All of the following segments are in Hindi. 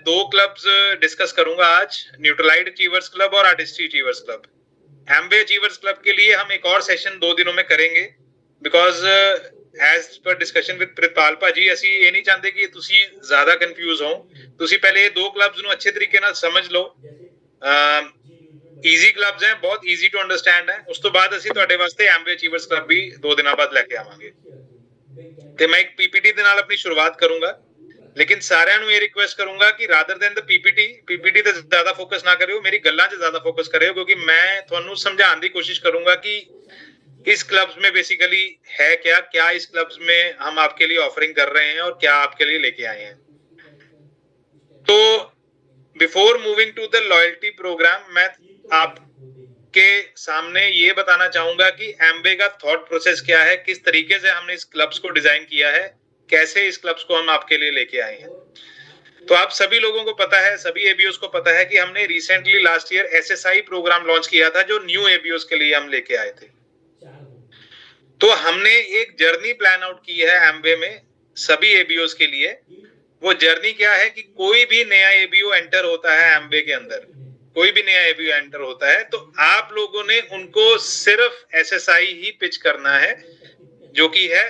दो क्लब्स डिस्कस करूंगा आज, न्यूट्रलाइट अचीवर्स क्लब और artistry achievers club. एम्बे achievers club के लिए हम एक और सेशन 2 दिनों में करेंगे, because as per discussion with Pritpal bhaji, ਅਸੀਂ ਇਹ ਨਹੀਂ ਚਾਹੁੰਦੇ ਕਿ ਤੁਸੀਂ ਜ਼ਿਆਦਾ ਕਨਫਿਊਜ਼ ਹੋ। ਤੁਸੀਂ ਪਹਿਲੇ ਇਹ ਦੋ ਕਲੱਬਸ ਨੂੰ ਅੱਛੇ ਤਰੀਕੇ ਨਾਲ ਸਮਝ ਲਓ। ਈਜ਼ੀ ਕਲੱਬਸ ਹੈ, ਬਹੁਤ ਈਜ਼ੀ ਟੂ ਅੰਡਰਸਟੈਂਡ ਹੈ। ਉਸ ਤੋਂ ਬਾਅਦ ਅਸੀਂ ਤੁਹਾਡੇ ਵਾਸਤੇ ਐਮਬੇ ਅਚੀਵਰਸ ਕਲੱਬ ਵੀ 2 ਦਿਨਾਂ ਬਾਅਦ ਲੈ ਕੇ ਆਵਾਂਗੇ। ਤੇ ਮੈਂ ਇੱਕ ਪੀਪੀਟੀ ਦੇ ਨਾਲ ਆਪਣੀ ਸ਼ੁਰੂਆਤ ਕਰੂੰਗਾ, ਲੇਕਿਨ ਸਾਰਿਆਂ ਨੂੰ ਇਹ ਰਿਕੁਐਸਟ ਕਰੂੰਗਾ ਕਿ ਰਾਦਰ ਦੈਨ ਦ ਪੀਪੀਟੀ ਤੇ ਜ਼ਿਆਦਾ ਫੋਕਸ ਨਾ ਕਰਿਓ, ਮੇਰੀ ਗੱਲਾਂ 'ਚ ਜ਼ਿਆਦਾ ਫੋਕਸ ਕਰਿਓ, क्योंकि मैं ਤੁਹਾਨੂੰ ਸਮਝਾਉਣ ਦੀ ਕੋशिश करूंगा कि इस क्लब्स में बेसिकली है क्या इस क्लब्स में हम आपके लिए ऑफरिंग कर रहे हैं और क्या आपके लिए लेके आए हैं। तो before moving to the loyalty program, मैं आपके सामने ये बताना चाहूंगा कि एम्बे का थॉट प्रोसेस क्या है, किस तरीके से हमने इस क्लब्स को डिजाइन किया है, कैसे इस क्लब्स को हम आपके लिए लेके आए हैं। तो आप सभी लोगों को पता है, सभी एबीओस को पता है कि हमने recently last year SSI program launch किया था, जो न्यू एबीओस के लिए हम लेके आए थे। तो हमने एक जर्नी प्लान आउट की है एम्बे में सभी एबीओस के लिए। वो जर्नी क्या है कि कोई भी नया एबीओ एंटर होता है एम्बे के अंदर, कोई भी नया एबीओ एंटर होता है, तो आप लोगों ने उनको सिर्फ एसएसआई ही पिच करना है, जो कि है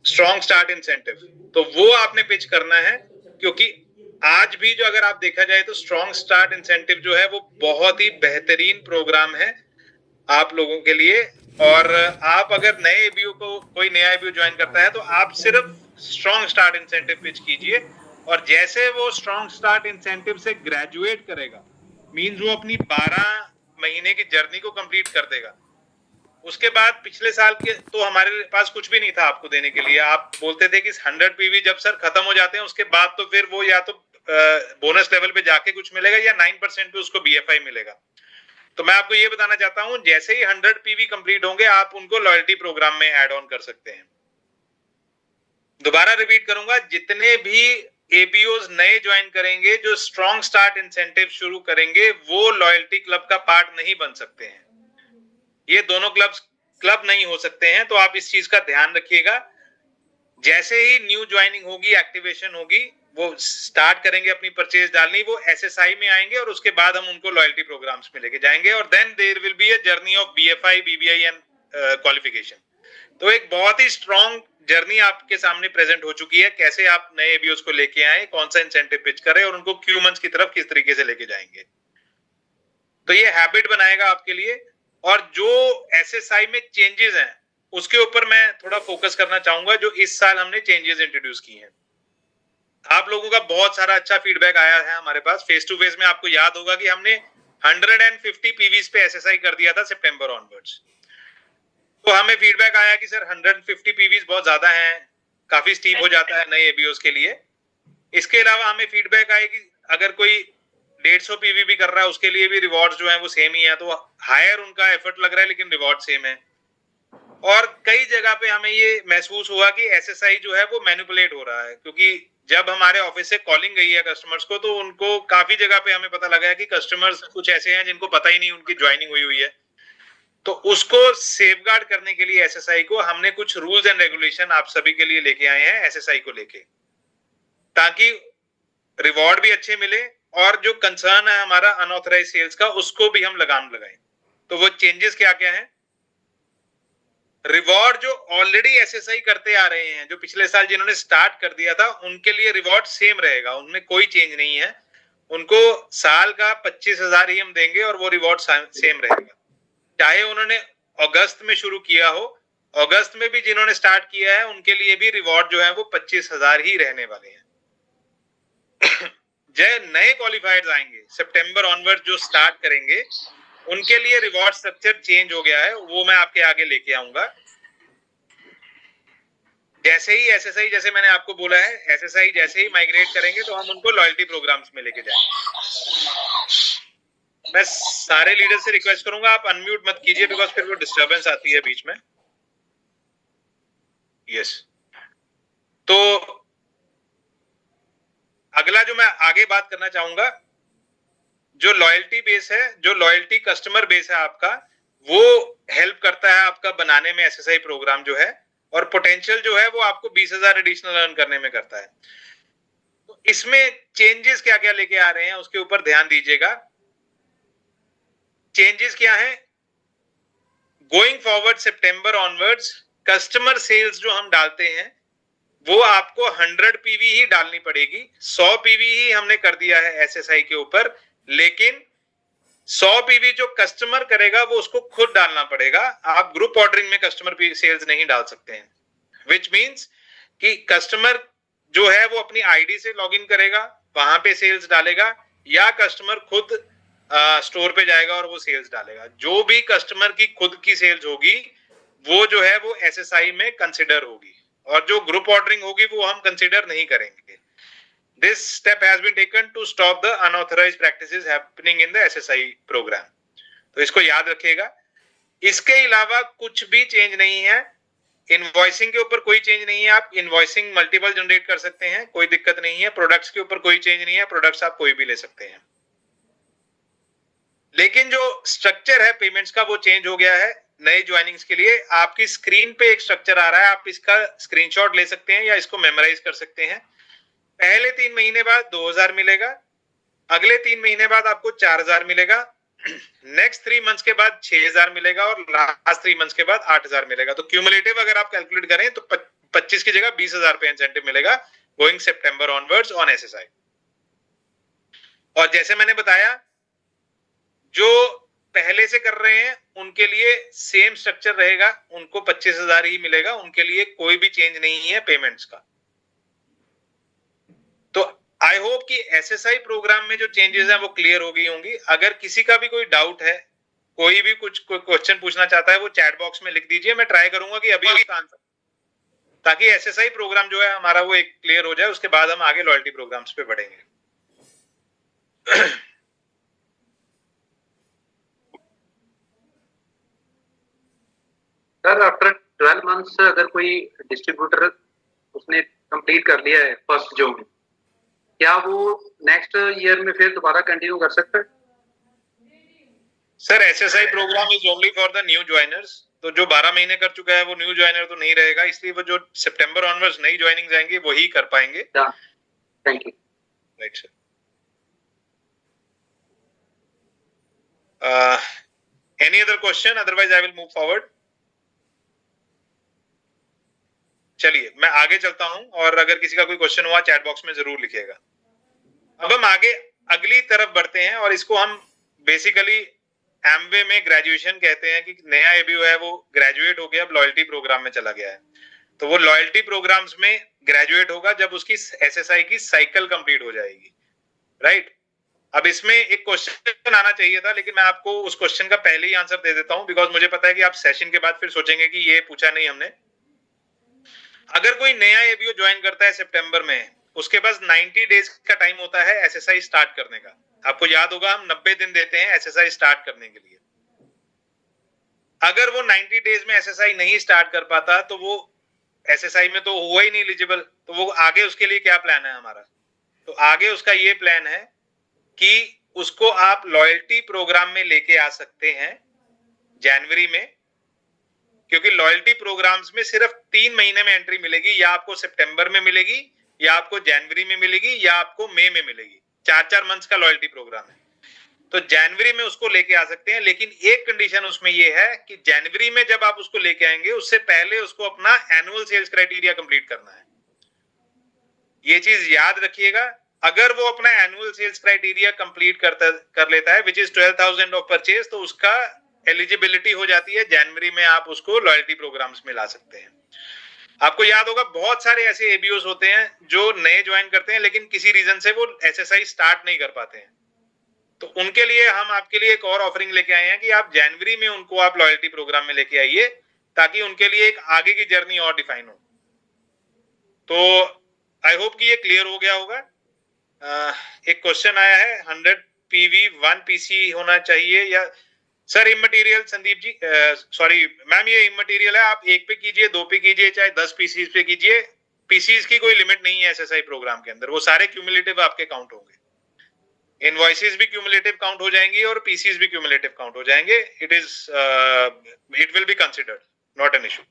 स्ट्रॉन्ग स्टार्ट इंसेंटिव। तो वो आपने पिच करना है, क्योंकि आज भी जो अगर आप देखा जाए तो स्ट्रॉन्ग स्टार्ट इंसेंटिव जो है वो बहुत ही बेहतरीन प्रोग्राम है आप लोगों के लिए। और आप अगर नए एबीओ को, कोई नया एबीओ ज्वाइन करता है, तो आप सिर्फ स्ट्रॉन्ग स्टार्ट इंसेंटिव पिच कीजिए, और जैसे वो स्ट्रॉन्ग स्टार्ट इंसेंटिव से ग्रेजुएट करेगा, मींस वो अपनी 12 महीने की जर्नी को कंप्लीट कर देगा, उसके बाद पिछले साल के तो हमारे पास कुछ भी नहीं था आपको देने के लिए। आप बोलते थे कि 100 पीवी जब सर खत्म हो जाते हैं, उसके बाद तो फिर वो या तो बोनस लेवल पे जाके कुछ मिलेगा या 9% पे उसको बीएफआई मिलेगा। तो मैं आपको ये बताना चाहता हूं, जैसे ही 100 पीवी कंप्लीट होंगे, आप उनको लॉयल्टी प्रोग्राम में ऐड ऑन कर सकते हैं। दोबारा रिपीट करूंगा, जितने भी एबीओस नए ज्वाइन करेंगे जो स्ट्रॉन्ग स्टार्ट इंसेंटिव शुरू करेंगे, वो लॉयल्टी क्लब का पार्ट नहीं बन सकते हैं। ये दोनों क्लब नहीं हो सकते हैं। तो आप इस चीज का ध्यान रखिएगा। जैसे ही न्यू ज्वाइनिंग होगी, एक्टिवेशन होगी, वो स्टार्ट करेंगे अपनी परचेज डालनी, वो एसएसआई में आएंगे और उसके बाद हम उनको लॉयल्टी प्रोग्राम्स में लेके जाएंगे, और then there will be a journey of BFI, BBI and qualification. तो एक बहुत ही स्ट्रॉन्ग जर्नी आपके सामने प्रेजेंट हो चुकी है, कैसे आप नए एबीओस को लेके आए, कौन सा इंसेंटिव पिच करें और उनको क्यू मंथ्स की तरफ किस तरीके से लेके जाएंगे। तो ये हैबिट बनाएगा आपके लिए। और जो एसएसआई में चेंजेस हैं, उसके ऊपर मैं थोड़ा फोकस करना चाहूंगा, जो इस साल हमने चेंजेस इंट्रोड्यूस की हैं। आप लोगों का बहुत सारा अच्छा फीडबैक आया है हमारे पास। फेस टू फेस में आपको याद होगा कि हमने 150 पीवीज पे एसएसआई कर दिया था सितंबर ऑनवर्ड्स। तो हमें फीडबैक आया कि सर 150 पीवीज बहुत ज्यादा हैं, काफी स्टीप हो जाता है नए एबीओस के लिए। इसके अलावा हमें फीडबैक आया कि अगर कोई 150 पीवी भी कर रहा है, उसके लिए भी रिवॉर्ड्स जो है वो सेम ही है, तो हायर उनका एफर्ट लग रहा है लेकिन रिवॉर्ड सेम है। और कई जगह पे हमें ये महसूस हुआ कि एसएसआई जो है वो मैनिपुलेट हो रहा है, क्योंकि जब हमारे ऑफिस से कॉलिंग गई है कस्टमर्स को, तो उनको काफी जगह पे हमें पता लगा है कि कस्टमर्स कुछ ऐसे हैं जिनको पता ही नहीं उनकी ज्वाइनिंग हुई है। तो उसको सेफगार्ड करने के लिए एसएसआई को हमने कुछ रूल्स एंड रेगुलेशन आप सभी के लिए लेके आए हैं एसएसआई को लेके, ताकि रिवॉर्ड भी अच्छे मिले और जो कंसर्न है हमारा अनऑथराइज सेल्स का, उसको भी हम लगाम लगाएं। तो वो चेंजेस क्या क्या है? रिवॉर्ड जो ऑलरेडी एसएसआई करते आ रहे हैं, जो पिछले साल जिन्होंने स्टार्ट कर दिया था, उनके लिए रिवॉर्ड सेम रहेगा, उनमें कोई चेंज नहीं है। उनको साल का 25,000 ही हम देंगे और वो रिवॉर्ड सेम रहेगा, चाहे उन्होंने अगस्त में शुरू किया हो। अगस्त में भी जिन्होंने स्टार्ट किया है, उनके लिए भी रिवॉर्ड जो है वो 25,000 ही रहने वाले हैं। जो नए क्वालिफायर्स आएंगे सितंबर ऑनवर्ड जो स्टार्ट करेंगे, उनके लिए रिवॉर्ड स्ट्रक्चर चेंज हो गया है, वो मैं आपके आगे लेके आऊंगा। जैसे ही एसएसआई, जैसे मैंने आपको बोला है, एसएसआई जैसे ही माइग्रेट करेंगे तो हम उनको लॉयल्टी प्रोग्राम्स में लेके जाएंगे। मैं सारे लीडर से रिक्वेस्ट करूंगा, आप अनम्यूट मत कीजिए, बिकॉज फिर वो डिस्टर्बेंस आती है बीच में। यस, तो अगला जो मैं आगे बात करना चाहूंगा, जो लॉयल्टी बेस है, जो लॉयल्टी कस्टमर बेस है आपका, वो हेल्प करता है आपका बनाने में एसएसआई प्रोग्राम जो है, और पोटेंशियल जो है वो आपको 20,000 एडिशनल अर्न करने में करता है। तो इसमें चेंजेस क्या क्या लेके आ रहे हैं उसके ऊपर ध्यान दीजिएगा। चेंजेस क्या है? गोइंग फॉरवर्ड सितंबर ऑनवर्ड्स कस्टमर सेल्स जो हम डालते हैं वो आपको 100 पीवी ही डालनी पड़ेगी। 100 पीवी ही हमने कर दिया है एसएसआई के ऊपर, लेकिन 100 पीवी जो कस्टमर करेगा वो उसको खुद डालना पड़ेगा। आप ग्रुप ऑर्डरिंग में कस्टमर सेल्स नहीं डाल सकते हैं, विच मीन्स कि कस्टमर जो है वो अपनी आईडी से लॉगिन करेगा, वहां पे सेल्स डालेगा, या कस्टमर खुद स्टोर पे जाएगा और वो सेल्स डालेगा। जो भी कस्टमर की खुद की सेल्स होगी वो जो है वो एसएसआई में कंसिडर होगी, और जो ग्रुप ऑर्डरिंग होगी वो हम कंसिडर नहीं करेंगे। This step has been taken to stop the unauthorized practices happening in the SSI program. तो इसको याद रखिएगा। इसके अलावा कुछ भी चेंज नहीं है। इनवॉइसिंग के ऊपर कोई चेंज नहीं है। आप इनवॉइसिंग मल्टीपल जनरेट कर सकते हैं, कोई दिक्कत नहीं है। प्रोडक्ट्स के ऊपर कोई चेंज नहीं है, प्रोडक्ट्स आप कोई भी ले सकते हैं। लेकिन जो स्ट्रक्चर है पेमेंट्स का वो चेंज हो गया है नए ज्वाइनिंग्स के लिए। आपकी स्क्रीन पे एक स्ट्रक्चर आ रहा है, आप इसका स्क्रीनशॉट ले सकते हैं या इसको मेमोराइज कर सकते हैं। पहले 3 महीने बाद 2000 मिलेगा, अगले 3 महीने बाद आपको 4000 मिलेगा, नेक्स्ट 3 मंथ्स के बाद 6000 मिलेगा, और लास्ट 3 मंथ्स के बाद 8000 मिलेगा। तो क्यूमुलेटिव अगर आप कैलकुलेट करें तो 25 की जगह 20,000 रुपए इंसेंटिव मिलेगा going September onwards on SSI. और जैसे मैंने बताया, जो पहले से कर रहे हैं उनके लिए सेम स्ट्रक्चर रहेगा, उनको 25,000 ही मिलेगा, उनके लिए कोई भी चेंज नहीं है पेमेंट्स का। तो आई होप कि एसएसआई प्रोग्राम में जो चेंजेस हैं वो क्लियर हो गई होंगी। अगर किसी का भी कोई डाउट है, कोई भी कुछ क्वेश्चन पूछना चाहता है, वो चैट बॉक्स में लिख दीजिए। मैं ट्राई करूंगा कि अभी उसका आंसर, ताकि एसएसआई प्रोग्राम जो है हमारा वो एक क्लियर हो जाए, उसके बाद हम आगे लॉयल्टी प्रोग्राम्स पे बढ़ेंगे। सर आफ्टर 12 मंथ्स अगर कोई डिस्ट्रीब्यूटर उसने कंप्लीट कर लिया है फर्स्ट जो में, क्या वो नेक्स्ट ईयर में फिर दोबारा कंटिन्यू कर सकता है? Sir SSI program is only for the new joiners. तो जो 12 महीने कर चुका है वो न्यू ज्वाइनर तो नहीं रहेगा, इसलिए वो जो सितंबर ऑनवर्ड्स नई ज्वाइनिंग आएंगे वही कर पाएंगे। Thank you. Right sir. Any other question? Otherwise I will move forward. चलिए मैं आगे चलता हूं, और अगर किसी का कोई क्वेश्चन हुआ चैट बॉक्स में जरूर लिखिएगा। अब हम आगे अगली तरफ बढ़ते हैं, और इसको हम बेसिकली एमवे में ग्रेजुएशन कहते हैं कि नया एबीओ है वो ग्रेजुएट हो गया, अब लॉयल्टी प्रोग्राम में चला गया है। तो वो लॉयल्टी प्रोग्राम्स में ग्रेजुएट होगा जब उसकी एसएसआई की साइकिल कंप्लीट हो जाएगी, राइट? अब इसमें एक क्वेश्चन आना चाहिए था, लेकिन मैं आपको उस क्वेश्चन का पहले ही आंसर दे देता हूं, बिकॉज मुझे पता है कि आप सेशन के बाद फिर सोचेंगे कि ये पूछा नहीं हमने। अगर कोई नया एबीओ ज्वाइन करता है सितंबर में, उसके पास 90 डेज का टाइम होता है एसएसआई स्टार्ट करने का। आपको याद होगा हम 90 दिन देते हैं एसएसआई स्टार्ट करने के लिए। अगर वो 90 डेज में एसएसआई नहीं स्टार्ट कर पाता तो वो एसएसआई में तो हुआ ही नहीं एलिजिबल। तो वो आगे उसके लिए क्या प्लान है हमारा? तो आगे उसका ये प्लान है कि उसको आप लॉयल्टी प्रोग्राम में लेके आ सकते हैं जनवरी में, क्योंकि लॉयल्टी प्रोग्राम्स में सिर्फ 3 महीने में एंट्री मिलेगी, या आपको सितंबर में मिलेगी, या आपको जनवरी में मिलेगी, या आपको मई में मिलेगी। 4-4 मंथ्स का लॉयल्टी प्रोग्राम है। तो जनवरी में उसको लेके आ सकते हैं, लेकिन एक कंडीशन उसमें यह है कि जनवरी में जब आप उसको लेके आएंगे उससे पहले उसको अपना एनुअल सेल्स क्राइटेरिया कंप्लीट करना है। ये चीज याद रखिएगा। अगर वो अपना एनुअल सेल्स क्राइटेरिया कंप्लीट कर लेता है विच इज 12,000 ऑफ परचेज, तो उसका एलिजिबिलिटी हो जाती है, जनवरी में आप उसको लॉयल्टी प्रोग्राम्स में ला सकते हैं। आपको याद होगा बहुत सारे ऐसे एबीओस होते हैं जो नए ज्वाइन करते हैं लेकिन किसी रीजन से वो एसएसआई स्टार्ट नहीं कर पाते हैं। तो उनके लिए हम आपके लिए एक और ऑफरिंग लेके आए हैं कि आप जनवरी में उनको आप लॉयल्टी प्रोग्राम में लेके आइए, ताकि उनके लिए एक आगे की जर्नी और डिफाइन हो। तो आई होप कि ये क्लियर हो गया होगा। एक क्वेश्चन आया है 100 पीवी 1 पीसी होना चाहिए या sir immaterial? Sandeep ji sorry ma'am, ये इमटेरियल है, आप 1 पे कीजिए, 2 पे कीजिए, चाहे 10 पीसीज पे कीजिए। पीसीज की कोई लिमिट नहीं है एसएसआई प्रोग्राम के अंदर, वो सारे क्यूमुलेटिव आपके काउंट होंगे। इनवॉइसेस भी क्यूमुलेटिव काउंट हो जाएंगी और पीसीज भी क्यूमुलेटिव काउंट हो जाएंगे। It will be considered, not an issue.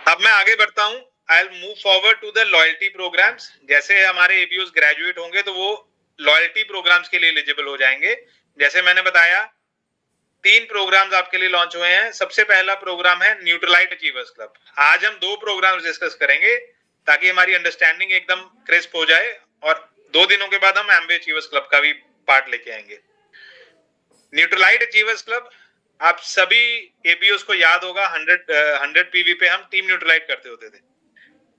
अब मैं आगे बढ़ता हूं I will move forward to the loyalty programs. जैसे हमारे एबीओस ग्रेजुएट होंगे तो वो लॉयल्टी प्रोग्राम्स के लिए एलिजिबल हो जाएंगे। जैसे मैंने बताया 3 प्रोग्राम्स आपके लिए लॉन्च हुए हैं। सबसे पहला प्रोग्राम है न्यूट्रलाइट अचीवर्स क्लब। आज हम 2 प्रोग्राम्स डिस्कस करेंगे ताकि हमारी अंडरस्टैंडिंग एकदम क्रिस्प हो जाए, और 2 दिनों के बाद हम एमबीए अचीवर्स क्लब का भी पार्ट लेके आएंगे। न्यूट्रलाइट अचीवर्स क्लब, आप सभी एबीओस को याद होगा 100 पीवी पे हम टीम न्यूट्रलाइट करते होते थे,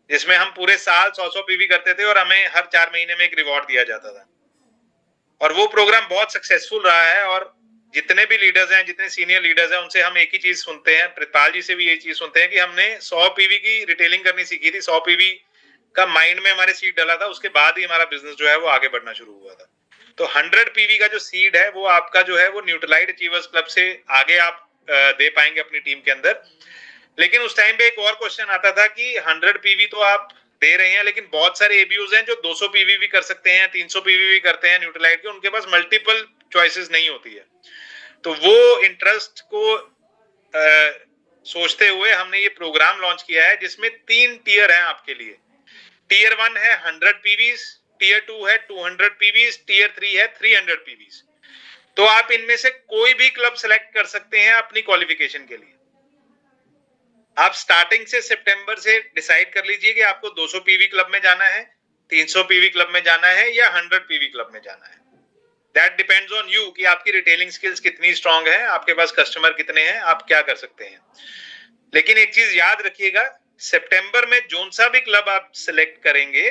जिसमें हम पूरे साल 100 पीवी करते थे और हमें हर 4 महीने में एक रिवॉर्ड दिया जाता था। और वो प्रोग्राम बहुत सक्सेसफुल रहा है, और जितने भी लीडर्स हैं, जितने सीनियर लीडर्स हैं, उनसे हम एक ही चीज सुनते हैं, प्रितपाल जी से भी यही चीज सुनते हैं कि हमने 100 पीवी की रिटेलिंग करनी सीखी थी। 100 पीवी का माइंड में हमारे सीड डाला था, उसके बाद ही हमारा बिजनेस जो है वो आगे बढ़ना शुरू हुआ था। तो 100 पीवी का जो सीड है वो आपका जो है वो न्यूट्रलाइट अचीवर्स क्लब से आगे आप दे पाएंगे अपनी टीम के अंदर। लेकिन उस टाइम पे एक और क्वेश्चन आता था कि 100 पीवी तो आप दे रहे हैं, लेकिन बहुत सारे एबीयूज हैं जो 200 पीवी भी कर सकते हैं, 300 पीवी भी करते हैं न्यूट्रलाइट के, उनके पास मल्टीपल चॉइसेस नहीं होती है। तो वो इंटरेस्ट को सोचते हुए हमने ये प्रोग्राम लॉन्च किया है, जिसमें 3 टीयर हैं आपके लिए। टीयर 1 है 100 पीवीज, टीयर 2 है 200 पीवीज, टीयर 3 है 300 पीवीज। तो आप इनमें से कोई भी क्लब सेलेक्ट कर सकते हैं अपनी क्वालिफिकेशन के लिए। आप स्टार्टिंग से सितंबर से डिसाइड कर लीजिए कि आपको 200 पीवी क्लब में जाना है, 300 पीवी क्लब में जाना है, या 100 पीवी क्लब में जाना है। दैट डिपेंड्स ऑन यू कि आपकी रिटेलिंग स्किल्स कितनी स्ट्रांग है, आपके पास कस्टमर कितने हैं, आप क्या कर सकते हैं। लेकिन एक चीज याद रखिएगा, सितंबर में जोन सा भी क्लब आप सिलेक्ट करेंगे,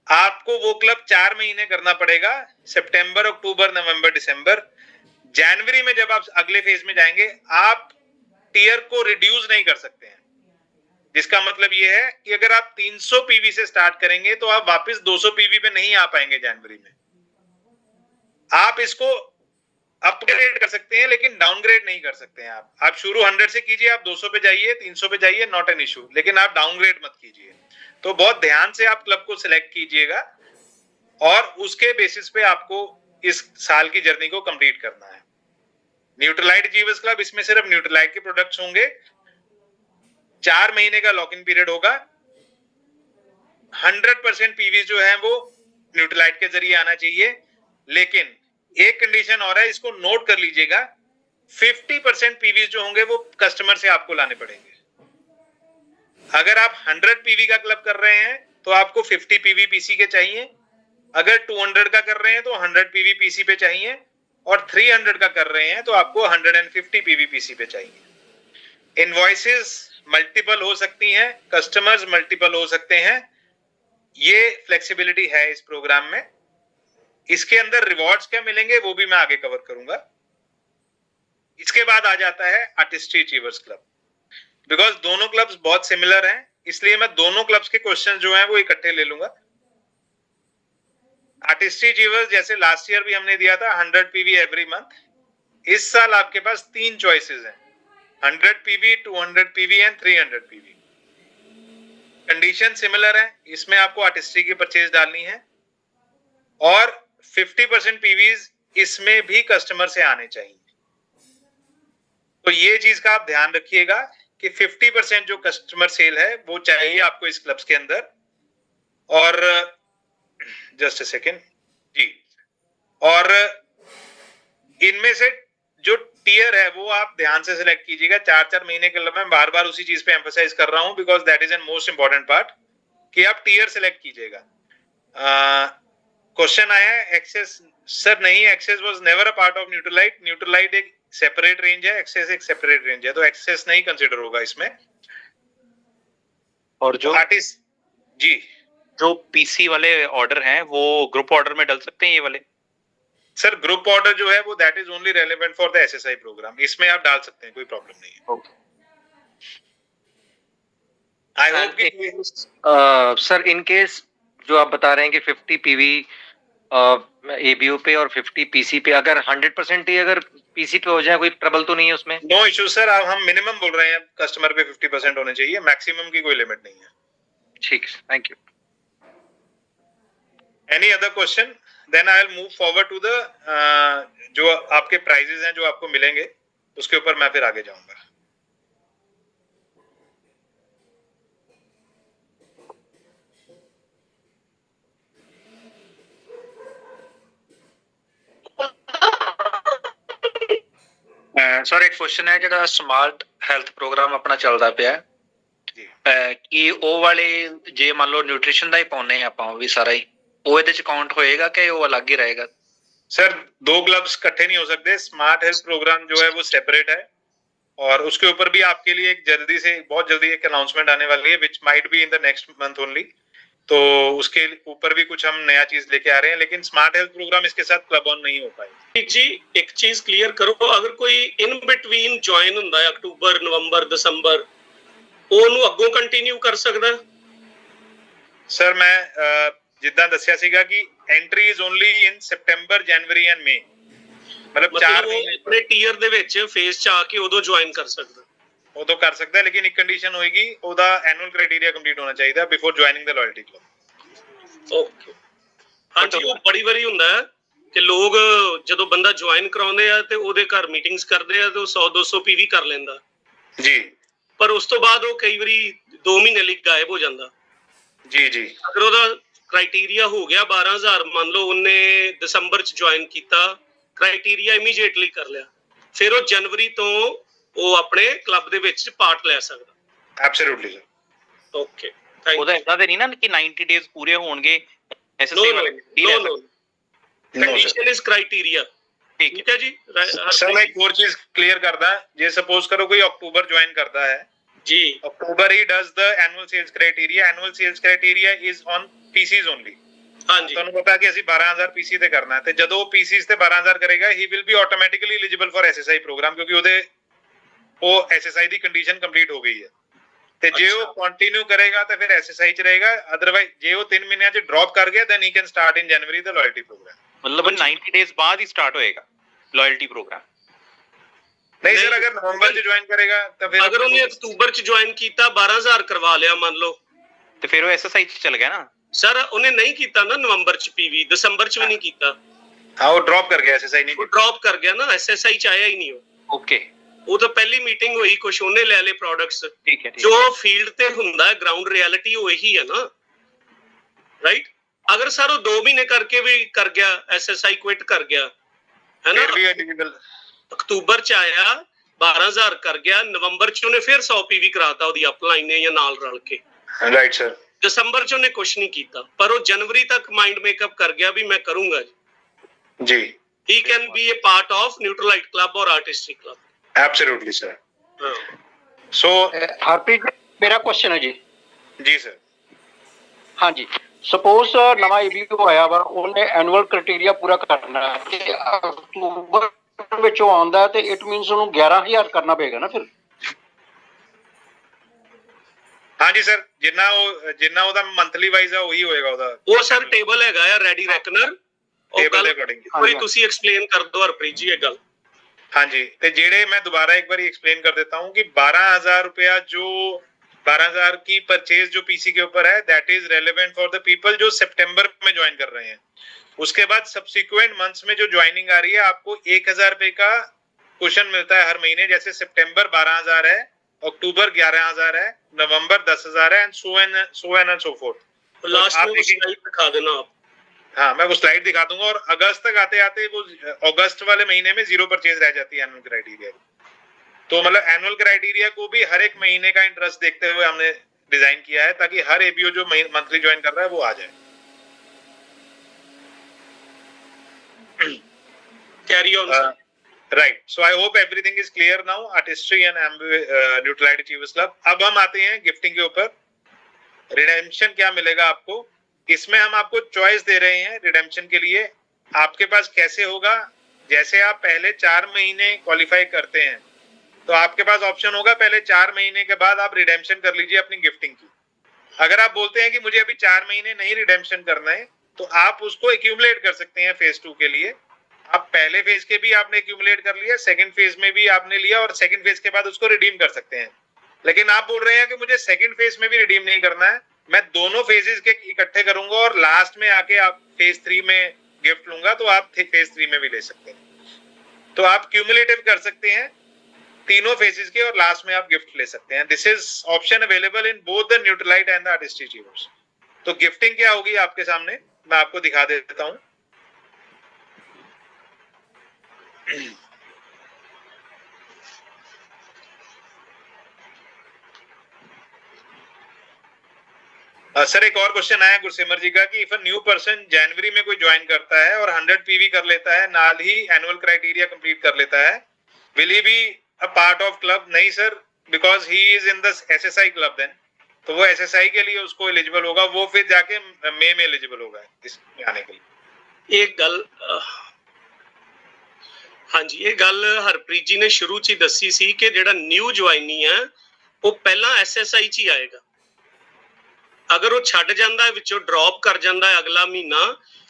आपको वो क्लब 4 महीने करना पड़ेगा, सितंबर, अक्टूबर, नवंबर, दिसंबर। जनवरी में जब आप अगले फेज में जाएंगे, आप टीयर को रिड्यूस नहीं कर सकते हैं। जिसका मतलब ये है कि अगर आप 300 पीवी से स्टार्ट करेंगे तो आप वापस 200 पीवी पे नहीं आ पाएंगे जनवरी में। आप इसको अपग्रेड कर सकते हैं, लेकिन डाउनग्रेड नहीं कर सकते हैं। आप शुरू 100 से कीजिए, आप 200 पे जाइए, 300 पे जाइए, नॉट एन इशू, लेकिन आप डाउनग्रेड मत कीजिए। तो बहुत ध्यान से आप क्लब को सिलेक्ट कीजिएगा, और उसके बेसिस पे आपको इस साल की जर्नी को कंप्लीट करना है। न्यूट्रलाइट अचीवर्स क्लब, इसमें सिर्फ न्यूट्रलाइट के प्रोडक्ट्स होंगे। 4 महीने का लॉक इन पीरियड होगा। 100% पीवी जो है वो न्यूट्रलाइट के जरिए आना चाहिए। लेकिन एक कंडीशन और है, इसको नोट कर लीजिएगा, 50% पीवी जो होंगे वो कस्टमर से आपको लाने पड़ेंगे। अगर आप 100 पीवी का क्लब कर रहे हैं तो आपको 50 पीवी पीसी के चाहिए। अगर 200 का कर रहे हैं तो 100 पीवी पीसी पे चाहिए, और 300 का कर रहे हैं तो आपको 150 पीवी पीसी पे चाहिए। इनवॉइसेस मल्टीपल हो सकती हैं, कस्टमर्स मल्टीपल हो सकते हैं, ये फ्लेक्सिबिलिटी है इस प्रोग्राम में। इसके अंदर रिवॉर्ड्स क्या मिलेंगे वो भी मैं आगे कवर करूंगा। इसके बाद आ जाता है आर्टिस्ट्री अचीवर्स क्लब। बिकॉज दोनों क्लब्स बहुत सिमिलर हैं, इसलिए मैं दोनों क्लब्स के क्वेश्चन जो हैं वो इकट्ठे ले लूंगा। आर्टिस्ट्री अचीवर्स, जैसे लास्ट ईयर भी हमने दिया था 100 पीवी एवरी मंथ, इस साल आपके पास 3 चॉइसेस हैं, 100 PV, 200 PV and 300 PV. Condition similar है, इसमें आपको आर्टिस्ट्री की परचेज डालनी है, और 50% पीवीज इसमें भी कस्टमर से आने चाहिए। तो ये चीज का आप ध्यान रखिएगा कि 50% जो कस्टमर सेल है वो चाहिए आपको इस क्लब्स के अंदर। और जस्ट अ सेकेंड जी, और इनमें से जो टीयर है वो आप ध्यान से सिलेक्ट कीजिएगा। 4-4 महीने के क्लब में बार बार उसी चीज पे एम्फसाइज कर रहा हूं, because that is an most important part, कि आप टीयर सिलेक्ट कीजिएगा। क्वेश्चन आया है एक्सेस, सर नहीं, access was never a part of Nutrilite. Nutrilite एक सेपरेट रेंज है, एक्सेस एक सेपरेट रेंज है, तो एक्सेस नहीं कंसीडर होगा इसमें। और जो आर्टिस्ट जी, जो पीसी वाले ऑर्डर हैं वो ग्रुप ऑर्डर में डल सकते हैं ये वाले? सर ग्रुप ऑर्डर जो है वो that is only relevant for the SSI program, इसमें आप डाल सकते हैं, कोई प्रॉब्लम नहीं है। ओके आई होप कि सर, इन केस जो आप बता रहे हैं कि 50 पीवी एबीयू पे और 50 पीसी पे, अगर 100% ही अगर पीसी पे हो जाए, कोई ट्रबल तो नहीं है उसमें? नो इशू सर, अब हम मिनिमम बोल रहे हैं, कस्टमर पे 50% होने चाहिए, मैक्सिमम की कोई लिमिट नहीं है। ठीक है, thank you. Any other question? Then I will move forward to the जो आपके प्राइजेस हैं जो आपको मिलेंगे, उसके ऊपर मैं फिर आगे जाऊंगा। ਸਰ ਇੱਕ ਕੁਐਸਚਨ ਹੈ, ਜਿਹੜਾ ਸਮਾਰਟ ਹੈਲਥ ਪ੍ਰੋਗਰਾਮ ਆਪਣਾ ਚੱਲਦਾ ਪਿਆ ਜੀ। ਕੀ ਉਹ ਵਾਲੇ ਜੇ ਮੰਨ ਲਓ ਨਿਊਟ੍ਰੀਸ਼ਨ ਦਾ ਹੀ ਪਾਉਨੇ ਆਪਾਂ ਉਹ ਵੀ ਸਾਰਾ ਹੀ, ਉਹ ਇਹਦੇ ਚ ਕਾਊंट ਹੋਏਗਾ कि वो अलग ही रहेगा? सर दो ग्लव्स इकट्ठे नहीं हो सकते। स्मार्ट हेल्थ प्रोग्राम जो है वो सेपरेट है, और उसके ऊपर भी आपके लिए एक बहुत जल्दी एक अनाउंसमेंट आने वाली है, which might be in the next month only. तो उसके ऊपर भी कुछ हम नया चीज लेके आ रहे हैं, लेकिन स्मार्ट हेल्थ प्रोग्राम इसके साथ क्लब ऑन नहीं हो पाए। ठीक जी, एक चीज क्लियर करो, अगर कोई इन बिटवीन ज्वाइन हुंदा है अक्टूबर नवंबर दसंबर, ਉਹਨੂੰ ਅੱਗੋਂ ਕੰਟੀਨਿਊ ਕਰ ਸਕਦਾ? ਸਰ ਮੈਂ ਜਿੱਦਾਂ ਦੱਸਿਆ ਸੀਗਾ ਕਿ entry is only in September January and May, ਮਤਲਬ 4 ਮਹੀਨੇ ਆਪਣੇ ਟੀਅਰ ਦੇ ਵਿੱਚ ਫੇਜ਼ ਚ ਆ ਕੇ ਉਦੋਂ ਜੁਆਇਨ ਕਰ ਸਕਦਾ? ਉਦੋਂ ਕਰ ਸਕਦਾ ਹੈ, ਲੇਕਿਨ ਇੱਕ ਕੰਡੀਸ਼ਨ ਹੋਏਗੀ, ਉਹਦਾ ਐਨੂਅਲ ਕ੍ਰਾਈਟੇਰੀਆ ਕੰਪਲੀਟ ਹੋਣਾ ਚਾਹੀਦਾ ਬਿਫੋਰ ਜੁਆਇਨਿੰਗ ਦ ਲਾਇਲਟੀ ਕਲੱਬ। ਓਕੇ, ਹਾਂਜੀ। ਉਹ ਬੜੀ ਵਾਰੀ ਹੁੰਦਾ ਹੈ ਕਿ ਲੋਕ ਜਦੋਂ ਬੰਦਾ ਜੁਆਇਨ ਕਰਾਉਂਦੇ ਆ ਤੇ ਉਹਦੇ ਘਰ ਮੀਟਿੰਗਸ ਕਰਦੇ ਆ ਤੇ ਉਹ 100-200 ਪੀਵੀ ਕਰ ਲੈਂਦਾ ਜੀ, ਪਰ ਉਸ ਤੋਂ ਬਾਅਦ ਉਹ ਕਈ ਵਾਰੀ 2 ਮਹੀਨੇ ਲਈ ਗਾਇਬ ਹੋ ਜਾਂਦਾ। ਜੀ ਜੀ। ਅਗਰ ਉਹਦਾ ਕ੍ਰਾਈਟੇਰੀਆ ਹੋ ਗਿਆ 12,000, ਮੰਨ ਲਓ ਉਹਨੇ ਦਸੰਬਰ ਚ ਜੁਆਇਨ ਕੀਤਾ, ਕ੍ਰਾਈਟੇਰੀਆ ਇਮੀਡੀਏਟਲੀ ਕਰ ਲਿਆ, ਫਿਰ ਉਹ ਜਨਵਰੀ ਤੋਂ ਉਹ ਆਪਣੇ ਕਲੱਬ ਦੇ ਵਿੱਚ ਪਾਰਟ ਲੈ ਸਕਦਾ। Absolutely sir. Okay, thank you. ਉਹਦਾ ਇਦਾਂ ਤੇ ਨਹੀਂ ਨਾ ਕਿ 90 ਡੇਜ਼ ਪੂਰੇ ਹੋਣਗੇ ਐਸਐਸਸੀ ਵਾਲੇ? No condition is criteria. ठीक है जी। सर मैं एक और चीज क्लियर करदा, जे सपोज करो कोई अक्टूबर ज्वाइन करता है जी, अक्टूबर ही does the annual sales criteria. Annual sales criteria is on PCs only. हाँ जी, ਤੁਹਾਨੂੰ ਪਤਾ ਕਿ ਅਸੀਂ 12000 ਪੀਸੀ ਤੇ ਕਰਨਾ ਹੈ, ਤੇ ਜਦੋਂ ਪੀਸੀਜ਼ ਤੇ 12000 ਕਰੇਗਾ he will be automatically eligible for SSI programme, ਕਿਉਂਕਿ ਉਹਦੇ ਉਹ ਐਸਐਸਆਈ ਦੀ ਕੰਡੀਸ਼ਨ ਕੰਪਲੀਟ ਹੋ ਗਈ ਹੈ। ਤੇ ਜੇ ਉਹ ਕੰਟੀਨਿਊ ਕਰੇਗਾ ਤਾਂ ਫਿਰ ਐਸਐਸਆਈ ਚ ਰਹੇਗਾ, ਅਦਰਵਾਈਜ਼ ਜੇ ਉਹ 3 ਮਹੀਨਿਆਂ ਚ ਡ੍ਰੌਪ ਕਰ ਗਿਆ then he can start in January ਦਾ ਲਾਇਲਟੀ ਪ੍ਰੋਗਰਾਮ। मतलब 90 डेज बाद ही स्टार्ट होएगा लॉयल्टी प्रोग्राम? ਨਹੀਂ ਸਰ, ਅਗਰ ਨਵੰਬਰ ਚ ਜੁਆਇਨ ਕਰੇਗਾ ਤਾਂ ਫਿਰ अगर ਉਹਨੇ ਅਕਤੂਬਰ ਚ ਜੁਆਇਨ ਕੀਤਾ 12000 ਕਰਵਾ ਲਿਆ ਮੰਨ ਲਓ, ਤੇ ਫਿਰ ਉਹ ਐਸਐਸਆਈ ਚ ਚਲ ਗਿਆ ਨਾ? ਸਰ ਉਹਨੇ ਨਹੀਂ ਕੀਤਾ ਨਾ ਨਵੰਬਰ ਚ ਪੀਵੀ, ਦਸੰਬਰ ਚ ਵੀ ਨਹੀਂ ਕੀਤਾ, ਹਾਂ ਉਹ ਡ੍ਰੌਪ ਕਰ ਗਿਆ, ਐਸਐਸਆਈ ਨਹੀਂ ਉਹ ਡ੍ਰੌਪ ਕਰ ਗਿਆ ਨਾ, ਐਸਐਸਆਈ ਚ ਆਇਆ ਹੀ ਨਹੀਂ ਉਹ। ਓਕੇ, ਉਹ ਤਾਂ ਪਹਿਲੀ ਮੀਟਿੰਗ ਹੋਈ, ਕੁਛ ਉਹਨੇ ਲੈ ਲਏ ਪ੍ਰੋਡਕਟਸ, ਠੀਕ ਹੈ। ਜੋ ਫੀਲਡ ਤੇ ਹੁੰਦਾ ਹੈ ਗਰਾਊਂਡ ਰਿਐਲਿਟੀ ਉਹ ਇਹੀ ਹੈ ਨਾ, ਰਾਈਟ? ਅਗਰ ਸਰ ਉਹ 2 ਮਹੀਨੇ ਕਰਕੇ ਵੀ ਕਰ ਗਿਆ, ਐਸਐਸਆਈ ਕੁਇਟ ਕਰ ਗਿਆ ਹੈ ਨਾ, ਫਿਰ ਵੀ ਐਲੀਜੀਬਲ। ਅਕਤੂਬਰ ਚ ਆਇਆ 12000 ਕਰ ਗਿਆ, ਨਵੰਬਰ ਚ ਉਹਨੇ ਫਿਰ 100 ਪੀਵੀ ਕਰਾਤਾ ਉਹਦੀ ਅਪਲਾਈਨ ਨੇ ਜਾਂ ਨਾਲ ਰਲ ਕੇ, ਰਾਈਟ ਸਰ। ਦਸੰਬਰ ਚ ਉਹਨੇ ਕੁਛ ਨਹੀਂ ਕੀਤਾ, ਪਰ ਉਹ ਜਨਵਰੀ ਤੱਕ ਮਾਈਂਡ ਮੇਕਅਪ ਕਰ ਗਿਆ ਵੀ ਮੈਂ ਕਰੂੰਗਾ ਜੀ। ਜੀ, he can be a part of Nutrilite club ਔਰ artistic club. Absolutely sir. So Harpreet, ਮੇਰਾ ਕੁਐਸਚਨ ਹੈ ਜੀ। ਜੀ ਸਰ। ਹਾਂਜੀ, ਸਪੋਜ਼ ਨਵਾਂ ਏਬੀਓ ਆਇਆ ਵਾ, ਉਹਨੇ ਐਨੂਅਲ ਕ੍ਰਾਈਟੇਰੀਆ ਪੂਰਾ ਕਰਨਾ ਹੈ ਤੇ ਅਕਤੂਬਰ ਵਿੱਚ ਉਹ ਆਉਂਦਾ ਤੇ ਇਟ ਮੀਨਸ ਉਹਨੂੰ 11000 ਕਰਨਾ ਪਏਗਾ ਨਾ ਫਿਰ? ਹਾਂਜੀ ਸਰ, ਜਿੰਨਾ ਉਹਦਾ ਮੰਥਲੀ ਵਾਈਜ਼ ਆ ਉਹੀ ਹੋਏਗਾ ਉਹਦਾ। ਉਹ ਸਰ ਟੇਬਲ ਹੈਗਾ ਆ ਰੈਡੀ ਰੈਕਨਰ, ਉਹ ਟੇਬਲ ਗੱਲ ਦੇ ਅਕੋਰਡਿੰਗ। ਕੋਈ ਤੁਸੀਂ ਐਕਸਪਲੇਨ ਕਰ ਦਿਓ ਹਰਪ੍ਰੀਤ ਜੀ ਇਹ ਗੱਲ। हाँ जी, तो जेड़े मैं दोबारा एक बार एक्सप्लेन कर देता हूँ कि 12,000 रुपया जो 12,000 की परचेज जो पीसी के ऊपर है, that is relevant for the people जो सितंबर में ज्वाइन कर रहे हैं। उसके बाद सब्सिक्वेंट मंथ्स में जो ज्वाइनिंग आ रही है, आपको 1,000 रुपए का कुशन मिलता है हर महीने। जैसे सितंबर 12,000 है, अक्टूबर 11,000 है, नवंबर 10,000 है, एंड सो फोर्थ। लास्ट में स्लाइड दिखा देना आप। हाँ, मैं वो स्लाइड दिखा दूंगा। और अगस्त तक आते आते वो अगस्त वाले महीने में 0 परचेज रह जाती है एनुअल क्राइटेरिया। तो मतलब एनुअल क्राइटेरिया को भी हर एक महीने का इंटरेस्ट देखते हुए हमने डिजाइन किया है, ताकि हर एबीओ जो मंथली ज्वाइन कर रहा है वो आ जाए। Carry on sir. Right, so I hope everything is clear now. Artistry and Nutrilite achievers club. अब हम आते हैं गिफ्टिंग के ऊपर। रिडेम्पशन क्या मिलेगा आपको? इसमें हम आपको चॉइस दे रहे हैं रिडेम्पशन के लिए। आपके पास कैसे होगा, जैसे आप पहले 4 महीने क्वालिफाई करते हैं तो आपके पास ऑप्शन होगा पहले 4 महीने के बाद आप रिडेम्पशन कर लीजिए अपनी गिफ्टिंग की। अगर आप बोलते हैं कि मुझे अभी 4 महीने नहीं रिडेम्पशन करना है तो आप उसको एक्यूमुलेट कर सकते हैं फेज 2 के लिए। आप पहले फेज के भी आपने एक्यूमुलेट कर लिया, सेकंड फेज में भी आपने लिया और सेकंड फेज के बाद उसको रिडीम कर सकते हैं। लेकिन आप बोल रहे हैं कि मुझे सेकंड फेज में भी रिडीम नहीं करना है, मैं दोनों फेजेस के इकट्ठे करूंगा और लास्ट में आके आप फेज 3 में गिफ्ट लूंगा, तो आप फेज 3 में भी ले सकते हैं। तो आप क्यूमुलेटिव कर सकते हैं तीनों फेजेस के और लास्ट में आप गिफ्ट ले सकते हैं। This is option available in both the Nutrilite and the artistry achievers. तो गिफ्टिंग क्या होगी आपके सामने, मैं आपको दिखा देता हूं। सर एक और क्वेश्चन आया गुरसिमर जी का कि इफ अ न्यू पर्सन जनवरी में कोई ज्वाइन करता है और 100 पीवी कर लेता है, नाल ही एनुअल क्राइटेरिया कंप्लीट कर लेता है, will he be a part of club? नहीं sir, because he is in the SSI club then, तो वो एसएसआई के लिए उसको एलिजिबल होगा, वो फिर जाके मई में एलिजिबल होगा इसमें आने के लिए। एक गल ਹਾਂਜੀ, ਇਹ ਗੱਲ ਹਰਪ੍ਰੀਤ ਜੀ ਨੇ ਸ਼ੁਰੂ 'ਚ ਹੀ ਦੱਸੀ ਸੀ ਕਿ ਜਿਹੜਾ ਨਿਊ ਜੁਆਇਨੀ ਹੈ ਉਹ ਪਹਿਲਾਂ ਐਸਐਸਆਈ 'ਚ ਹੀ ਆਏਗਾ। ਅਗਰ ਉਹ ਛੱਡ ਜਾਂਦਾ ਹੈ, ਵਿੱਚੋਂ ਡ੍ਰੌਪ ਕਰ ਜਾਂਦਾ ਹੈ ਅਗਲਾ ਮਹੀਨਾ,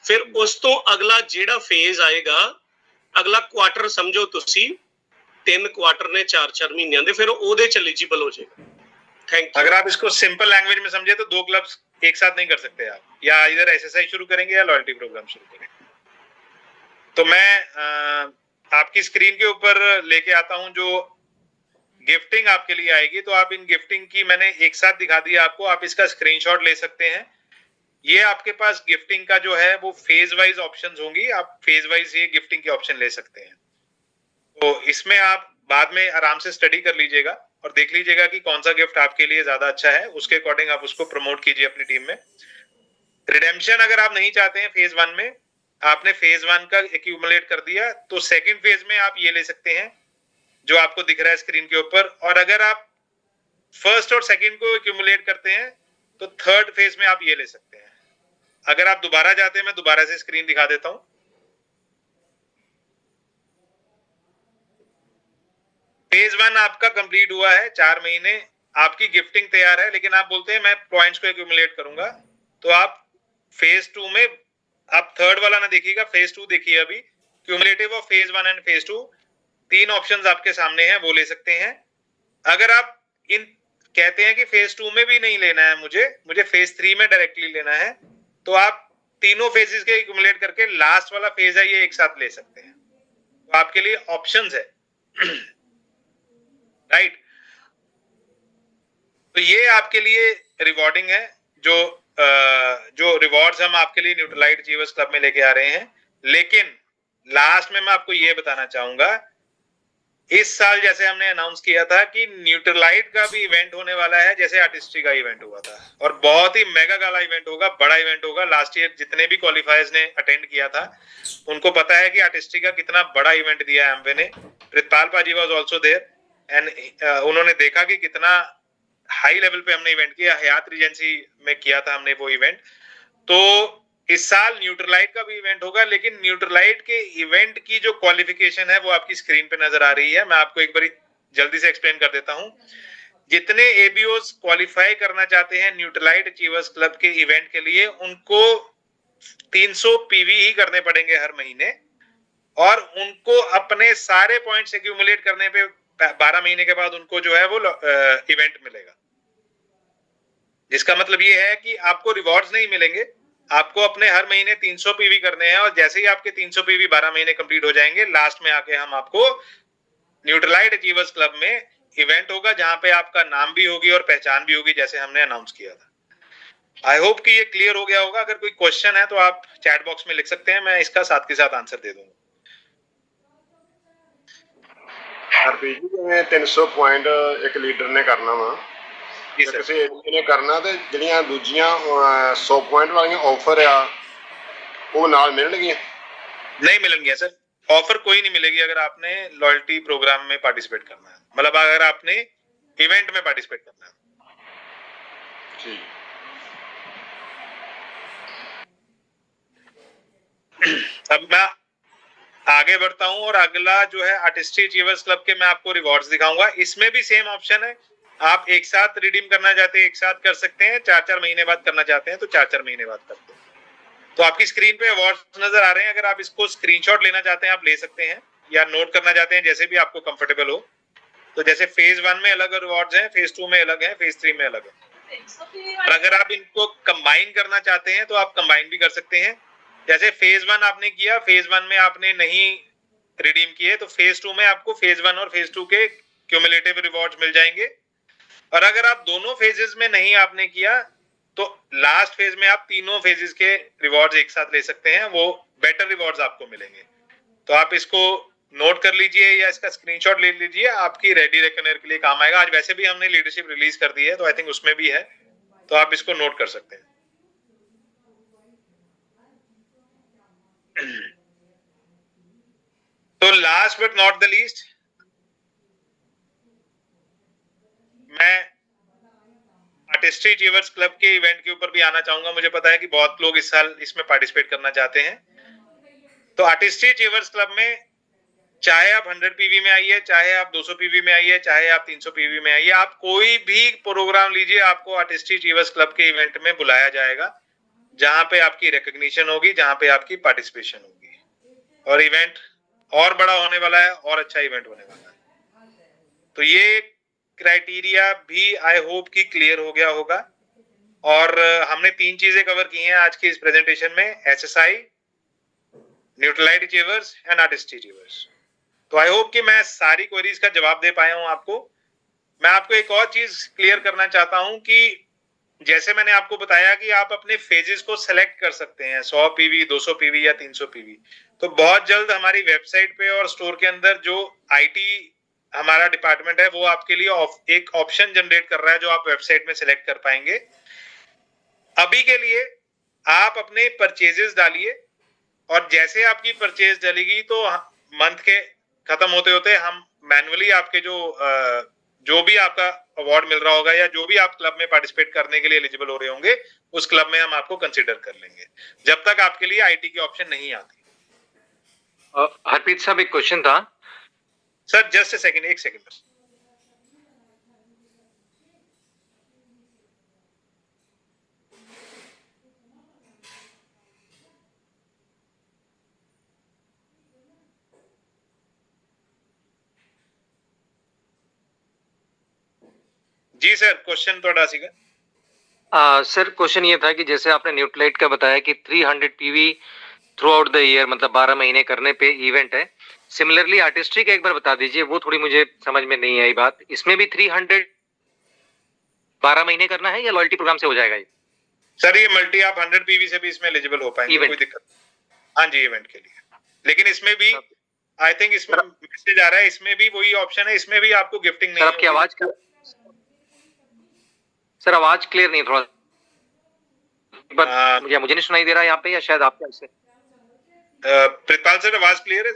ਫਿਰ ਉਸ ਤੋਂ ਅਗਲਾ ਜਿਹੜਾ ਫੇਜ਼ ਆਏਗਾ, ਅਗਲਾ ਕੁਆਟਰ ਸਮਝੋ ਤੁਸੀਂ, 3 ਕੁਆਟਰ ਨੇ 4-4 ਮਹੀਨਿਆਂ ਦੇ, ਫਿਰ ਉਹਦੇ 'ਚ ਐਲੀਜੀਬਲ ਹੋ ਜਾਏਗਾ। Thank you. अगर आप इसको सिंपल लैंग्वेज में समझे तो 2 क्लब्स एक साथ नहीं कर सकते आप, या इधर एसएसआई शुरू करेंगे या लॉयल्टी प्रोग्राम शुरू करेंगे। तो मैं आपकी स्क्रीन के ऊपर लेके आता हूं जो गिफ्टिंग आपके लिए आएगी। तो आप इन गिफ्टिंग की मैंने एक साथ दिखा दिया आपको, आप इसका स्क्रीनशॉट ले सकते हैं। ये आपके पास गिफ्टिंग का जो है वो फेज वाइज ऑप्शंस होंगी, आप फेज वाइज ये गिफ्टिंग के ऑप्शन ले सकते हैं। तो इसमें आप बाद में आराम से स्टडी कर लीजिएगा और देख लीजिएगा कि कौन सा गिफ्ट आपके लिए ज्यादा अच्छा है, उसके अकॉर्डिंग आप उसको प्रमोट कीजिए अपनी टीम में। रिडेम्पशन अगर आप नहीं चाहते हैं फेज 1 में, आपने फेज 1 का एक्यूमुलेट कर दिया, तो सेकंड फेज में आप ये ले सकते हैं जो आपको दिख रहा है स्क्रीन के ऊपर। और अगर आप फर्स्ट और सेकंड को एक्यूमुलेट करते हैं तो थर्ड फेज में आप ये ले सकते हैं। अगर आप दोबारा जाते हैं, मैं दोबारा से स्क्रीन दिखा देता हूं। फेज 1 आपका कंप्लीट हुआ है, 4 महीने आपकी गिफ्टिंग तैयार है, लेकिन आप बोलते हैं मैं पॉइंट्स को एक्यूमुलेट करूंगा, तो आप फेज 2 में, आप थर्ड वाला ना देखिएगा, फेज 2 देखिए अभी, cumulative of phase 1 and phase 2, 3 options आपके सामने हैं, वो ले सकते हैं। अगर आप इन कहते हैं कि फेज 2 में भी नहीं लेना है, मुझे फेज 3 में डायरेक्टली लेना है, तो आप तीनों फेजेस के एक्यूमुलेट करके लास्ट वाला फेज है ये एक साथ ले सकते हैं। तो आपके लिए ऑप्शंस है राइट। तो ये आपके लिए रिवॉर्डिंग है, जो रिवॉर्ड्स हम आपके लिए न्यूट्रलाइट अचीवर्स क्लब में लेके आ रहे हैं। लेकिन लास्ट में मैं आपको ये बताना चाहूंगा, इस साल जैसे हमने अनाउंस किया था कि न्यूट्रलाइट का भी इवेंट होने वाला है, जैसे आर्टिस्ट्री का इवेंट हुआ था, और बहुत ही मेगा गाला इवेंट होगा, बड़ा इवेंट होगा। लास्ट ईयर जितने भी क्वालिफायर्स ने अटेंड किया था उनको पता है कि आर्टिस्ट्री का कितना बड़ा इवेंट दिया है एमवे ने। प्रितपाल पाजी वाज आल्सो देयर एंड उन्होंने देखा कि कितना हाई लेवल पे हमने इवेंट किया, हयात रीजेंसी में किया था हमने वो इवेंट। तो इस साल न्यूट्रलाइट का भी इवेंट होगा, लेकिन न्यूट्रलाइट के इवेंट की जो क्वालिफिकेशन है वो आपकी स्क्रीन पे नजर आ रही है। मैं आपको एक बार जल्दी से एक्सप्लेन कर देता हूं। जितने एबीओस क्वालिफाई करना चाहते हैं न्यूट्रलाइट अचीवर्स क्लब के इवेंट के लिए, उनको 300 पीवी ही करने पड़ेंगे हर महीने, और उनको अपने सारे पॉइंट्स एक्यूमुलेट करने पे 12 महीने के बाद उनको जो है वो इवेंट मिलेगा। जिसका मतलब ये है कि आपको रिवॉर्ड्स नहीं मिलेंगे, आपको अपने हर महीने 300 पीवी करने हैं, और जैसे ही आपके 300 पीवी 12 महीने कंप्लीट हो जाएंगे, लास्ट में आके हम आपको न्यूट्रलाइट अचीवर्स क्लब में इवेंट होगा जहां पे आपका नाम भी होगी और पहचान भी होगी, जैसे हमने अनाउंस किया था। आई होप कि ये क्लियर हो गया होगा। अगर कोई क्वेश्चन है तो आप चैट बॉक्स में लिख सकते हैं, मैं इसका साथ के साथ आंसर दे दूंगा। हरप्रीत जी, जिवें 300 पॉइंट एक लीडर ने करना वा, जी सर। किसी ने करना, ते ਜਿਹੜੀਆਂ ਦੂਜੀਆਂ 100 पॉइंट वाली ऑफर आ वो नाल मिलणगियां? नहीं मिलेंगे सर, ऑफर कोई नहीं मिलेगी अगर आपने लॉयल्टी प्रोग्राम में पार्टिसिपेट करना है, मतलब अगर आपने इवेंट में पार्टिसिपेट करना है। ठीक। अब मैं आगे बढ़ता हूं और अगला जो है आर्टिस्ट्री अचीवर्स क्लब के मैं आपको रिवॉर्ड्स दिखाऊंगा। इसमें भी सेम ऑप्शन है, आप एक साथ रिडीम करना चाहते हैं एक साथ कर सकते हैं, 4-4 महीने बाद करना चाहते हैं तो 4-4 महीने बाद करते हैं। तो आपकी स्क्रीन पे अवार्ड्स नजर आ रहे हैं, अगर आप इसको स्क्रीनशॉट लेना चाहते हैं आप ले सकते हैं, या नोट करना चाहते हैं, जैसे भी आपको कंफर्टेबल हो। तो जैसे फेज 1 में अलग अवार्ड्स हैं, फेज 2 में अलग है, फेज 3 में अलग है। और अगर आप इनको कंबाइन करना चाहते हैं तो आप कंबाइन भी कर सकते हैं। जैसे फेज 1 आपने किया, फेज 1 में आपने नहीं रिडीम किए, तो फेज 2 में आपको फेज 1 और फेज 2 के क्यूमुलेटिव रिवॉर्ड्स मिल जाएंगे। और अगर आप दोनों फेजेस में नहीं आपने किया तो लास्ट फेज में आप तीनों फेजेस के रिवॉर्ड्स एक साथ ले सकते हैं, वो बेटर रिवॉर्ड्स आपको मिलेंगे। तो आप इसको नोट कर लीजिए या इसका स्क्रीनशॉट ले लीजिए, आपकी रेडी रेकनर के लिए काम आएगा। आज वैसे भी हमने लीडरशिप रिलीज कर दी है, तो आई थिंक उसमें भी है, तो आप इसको नोट कर सकते हैं। तो last but not the least, मैं आर्टिस्ट्री अचीवर्स क्लब के इवेंट के ऊपर भी आना चाहूंगा। मुझे पता है कि बहुत लोग इस साल इसमें पार्टिसिपेट करना चाहते हैं। तो आर्टिस्ट्री अचीवर्स क्लब में चाहे आप 100 पीवी में आइए, चाहे आप 200 पीवी में आइए, चाहे आप 300 पीवी में आइए, आप कोई भी प्रोग्राम लीजिए, आपको आर्टिस्ट्री अचीवर्स क्लब के इवेंट में बुलाया जाएगा, जहां पे आपकी रिकॉग्निशन होगी, जहां पे आपकी पार्टिसिपेशन होगी, और इवेंट और बड़ा होने वाला है और अच्छा इवेंट होने वाला है। तो ये क्राइटेरिया भी आई होप कि क्लियर हो गया होगा। और हमने 3 चीजें कवर की हैं आज की इस प्रेजेंटेशन में, SSI, Nutrilite achievers and artistry achievers. तो आई होप कि मैं सारी क्वेरीज का जवाब दे पाया हूं आपको। मैं आपको एक और चीज क्लियर करना चाहता हूं कि जैसे मैंने आपको बताया कि आप अपने फेजेस को सेलेक्ट कर सकते हैं, 100 पीवी, 200 पीवी या 300 पीवी। तो बहुत जल्द हमारी वेबसाइट पे और स्टोर के अंदर जो आईटी हमारा डिपार्टमेंट है वो आपके लिए एक ऑप्शन जनरेट कर रहा है, जो आप वेबसाइट में सिलेक्ट कर पाएंगे। अभी के लिए आप अपने परचेजेस डालिए, और जैसे आपकी परचेज डलेगी तो मंथ के खत्म होते होते हम मैन्युअली आपके जो भी आपका अवार्ड मिल रहा होगा या जो भी आप क्लब में पार्टिसिपेट करने के लिए एलिजिबल हो रहे होंगे, उस क्लब में हम आपको कंसीडर कर लेंगे, जब तक आपके लिए आईटी की ऑप्शन नहीं आती। हरप्रीत साहब, एक क्वेश्चन था सर। जस्ट एक सेकंड बस। जी सर, क्वेश्चन थोड़ा सी सर, क्वेश्चन ये था कि जैसे आपने न्यूट्रलाइट का बताया कि 300 PV through out the year, मतलब 12 महीने करने पे इवेंट है। सिमिलरली आर्टिस्ट्री का एक बार बता दीजिए, वो थोड़ी मुझे समझ में नहीं आई बात। इसमें भी 300 12 महीने करना है या लॉयल्टी प्रोग्राम से हो जाएगा ये? सर ये मल्टी आप 100 पीवी से भी इसमें एलिजिबल हो पाएंगे, कोई दिक्कत। हाँ जी, इवेंट के लिए। लेकिन इसमें भी आई थिंक इसमें मैसेज आ रहा है, इसमें भी वही ऑप्शन है, इसमें भी आपको गिफ्टिंग नहीं। आपकी आवाज का सर, आवाज क्लियर नहीं, थोड़ा या मुझे नहीं सुनाई दे रहा यहाँ पे, या शायद आपके से। प्रितपाल सर, आवाज क्लियर है?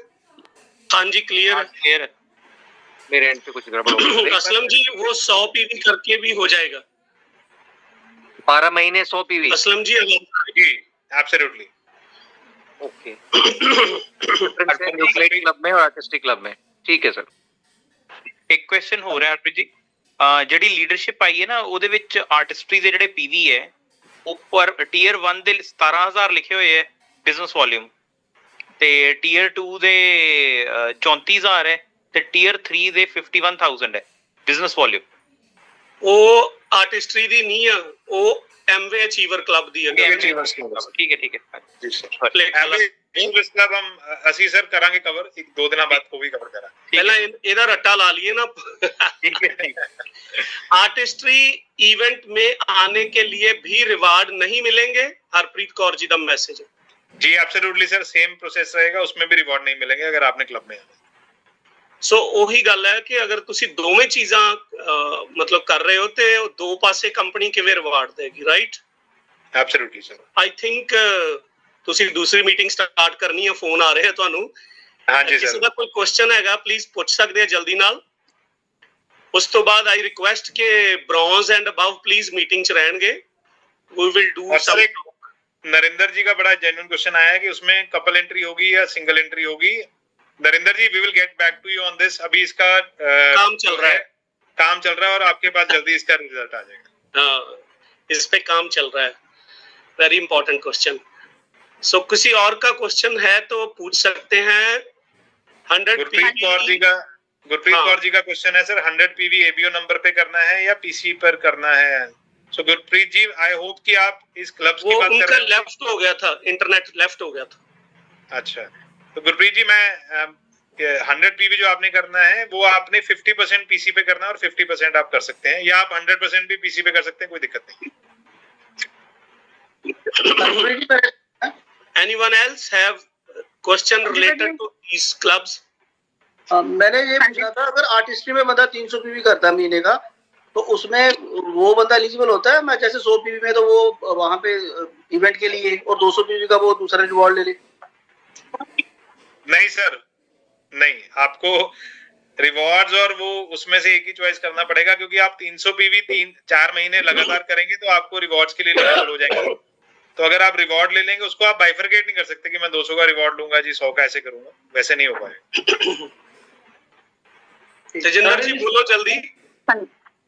हाँ जी, क्लियर है। मेरे एंड पे कुछ गड़बड़ हो गई। असलम जी, वो 100 पीवी करके भी हो जाएगा? 12 महीने 100 पीवी? असलम जी, जी एब्सोल्युटली। ओके। न्यूक्लियर क्लब में और आर्टिस्टिक क्लब में, ठीक है सर। एक क्वेश्चन हो ਰਿਹਾ ਹਰਪ੍ਰੀਤ ਜੀ, ਜਿਹੜੀ ਲੀਡਰਸ਼ਿਪ ਆਈ ਹੈ ਨਾ, ਉਹਦੇ ਵਿੱਚ ਆਰਟਿਸਟਰੀ ਦੇ ਜਿਹੜੇ ਪੀਵੀ ਹੈ ਉੱਪਰ ਟੀਅਰ 1 ਦੇ 17000 ਲਿਖੇ ਹੋਏ ਹੈ ਬਿਜ਼ਨਸ ਵੋਲਿਊਮ, ਤੇ ਟੀਅਰ 2 ਦੇ 34000 ਹੈ, ਤੇ ਟੀਅਰ 3 ਦੇ 51000 ਹੈ ਬਿਜ਼ਨਸ ਵੋਲਿਊਮ। ਉਹ ਆਰਟਿਸਟਰੀ ਦੀ ਨਹੀਂ ਆ, ਉਹ ਐਮਵੇ ਅਚੀਵਰ ਕਲੱਬ ਦੀ ਹੈ। ठीक है जी सर। इंग्लिश क्लब हम ਅਸੀਂ ਸਰ ਕਰਾਂਗੇ ਕਵਰ, 1-2 ਦਿਨਾਂ ਬਾਅਦ ਉਹ ਵੀ ਕਵਰ ਕਰਾਂਗੇ। ਪਹਿਲਾਂ ਇਹਦਾ ਰੱਟਾ ਲਾ लिए ना। ठीक है। आर्टिस्ट्री इवेंट में आने के लिए भी रिवार्ड नहीं मिलेंगे, हरप्रीत कौर जी का मैसेज है। जी एब्सोल्युटली सर, सेम प्रोसेस रहेगा, उसमें भी रिवॉर्ड नहीं मिलेंगे अगर आपने क्लब में आना। ਸੋ ਉਹੀ ਗੱਲ ਹੈ ਕਿ ਅਗਰ ਤੁਸੀਂ ਦੋਵੇਂ ਚੀਜ਼ਾਂ ਮਤਲਬ ਕਰ ਰਹੇ ਹੋ ਤੇ ਉਹ ਦੋ ਪਾਸੇ ਕੰਪਨੀ ਕਿਵੇਂ ਰਿਵਾਰਡ ਦੇਗੀ, right? Absolutely sir. I think ਤੁਸੀਂ ਦੂਸਰੀ ਮੀਟਿੰਗ ਸਟਾਰਟ ਕਰਨੀ ਹੈ, ਫੋਨ ਆ ਰਹੇ ਹੈ ਤੁਹਾਨੂੰ। ਹਾਂਜੀ ਸਰ। ਕਿਸੇ ਦਾ ਕੋਈ ਕੁਐਸਚਨ ਹੈਗਾ ਪਲੀਜ਼ ਪੁੱਛ ਸਕਦੇ ਆ ਜਲਦੀ ਨਾਲ। ਉਸ ਤੋਂ ਬਾਅਦ ਆਈ ਰਿਕੁਐਸਟ ਕਿ bronze and above please meeting ਚ ਰਹਿਣਗੇ। We will do some. Narendra ji का बड़ा जेन्युइन क्वेश्चन आया है कि उसमें कपल एंट्री होगी या सिंगल एंट्री होगी। Narendra ji, we will get back to you on this. अभी इसका काम चल रहा है और आपके पास जल्दी इसका रिजल्ट आ जाएगा। हाँ, इस पे काम चल रहा है। Very important question. सो किसी और का क्वेश्चन है तो पूछ सकते हैं। 100 गुरप्रीत कौर जी का क्वेश्चन है सर, 100 पीवी एबीओ नंबर पे करना है या पीसी पर करना है? सो गुरप्रीत जी, आई होप कि आप इस क्लब की बात कर रहे हैं। लेफ्ट हो गया था, इंटरनेट लेफ्ट हो गया था। अच्छा, तो गुरप्रीत जी, मैं 100 पीवी जो आपने करना है वो आपने 50% पीसी पे करना है और 50% आप कर सकते हैं, या आप 100% भी पीसी पे कर सकते हैं, कोई दिक्कत नहीं। Anyone else have question related to these clubs? मैंने ये पूछा था, अगर आर्टिस्ट्री में बंदा 300 पीवी करता है महीने का, तो उसमें वो बंदा एलिजिबल होता है? मैं जैसे 100 पीवी में तो वो वहां पे इवेंट के लिए, और 200 पीवी का वो दूसरा रिवॉर्ड ले ले। नहीं सर, नहीं, आपको रिवॉर्ड्स और वो उसमें से एक ही चॉइस करना पड़ेगा, क्योंकि आप 300 पीवी 3-4 महीने लगातार करेंगे तो आपको रिवॉर्ड्स के लिए एलिजिबल हो जाएंगे। तो अगर आप रिवॉर्ड ले लेंगे, उसको आप बाइफरकेट नहीं कर सकते कि मैं 200 का रिवॉर्ड लूंगा जी, 100 का ऐसे करूंगा, वैसे नहीं हो पाएगा। तेजिंदर जी बोलो जल्दी।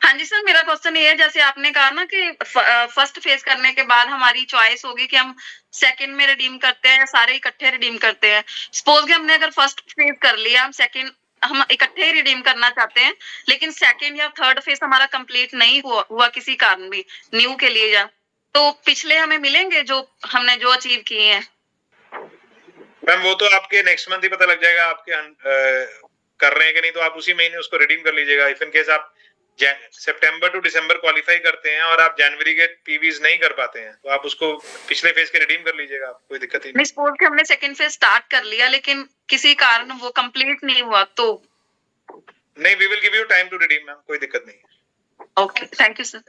हाँ जी सर, मेरा क्वेश्चन ये है, जैसे आपने कहा ना कि फर्स्ट फेज करने के बाद हमारी चॉइस होगी कि हम सेकंड में रिडीम करते हैं या सारे इकट्ठे रिडीम करते हैं। सपोज कि हमने अगर फर्स्ट फेज कर लिया, हम सेकंड हम इकट्ठे ही रिडीम करना चाहते हैं, लेकिन सेकंड या थर्ड फेज हमारा कंप्लीट नहीं हुआ किसी कारण भी, न्यू के लिए या तो पिछले हमें मिलेंगे जो हमने जो अचीव किए हैं? मैम वो तो आपके नेक्स्ट मंथ ही पता लग जाएगा आपके कर रहे हैं कि नहीं, तो आप उसी महीने उसको रिडीम कर लीजिएगा। इफ इन केस आप सितंबर टू दिसंबर क्वालिफाई करते हैं और आप जनवरी के पीवीज नहीं कर पाते हैं, तो आप उसको पिछले फेज के रिडीम कर लीजिएगा, कोई दिक्कत ही नहीं। सपोज कि हमने सेकंड फेज स्टार्ट कर लिया लेकिन किसी कारण वो कंप्लीट नहीं हुआ तो? नहीं, we will give you time to redeem ma'am, कोई दिक्कत नहीं। Okay, thank you sir.